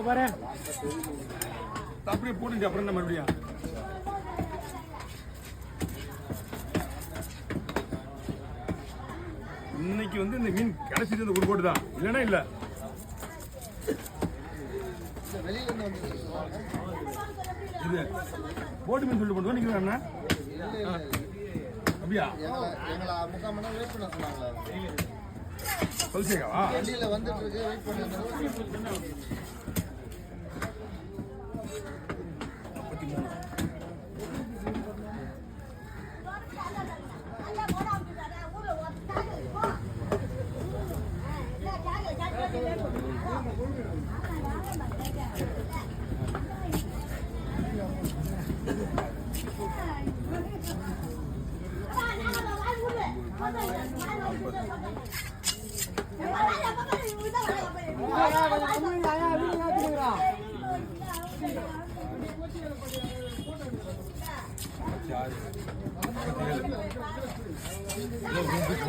பாரு அப்படியே போட்டு அப்புறம் என்ன மறுபடியும் இன்னைக்கு வந்து இந்த மீன் கிடைச்சிட்டு இந்த ஒரு போட்டு தான் இல்லைன்னா இல்லை இது போட்டு மீன் சொல்லிட்டு போட்டு நிற்கிறேன் அண்ணா அப்படியா முக்கால் மணி நேரம் வெயிட் பண்ண சொன்னாங்களா சொல்லிச்சேக்காவா வண்டியில் வந்துட்டு இருக்கு வெயிட் பண்ணி 6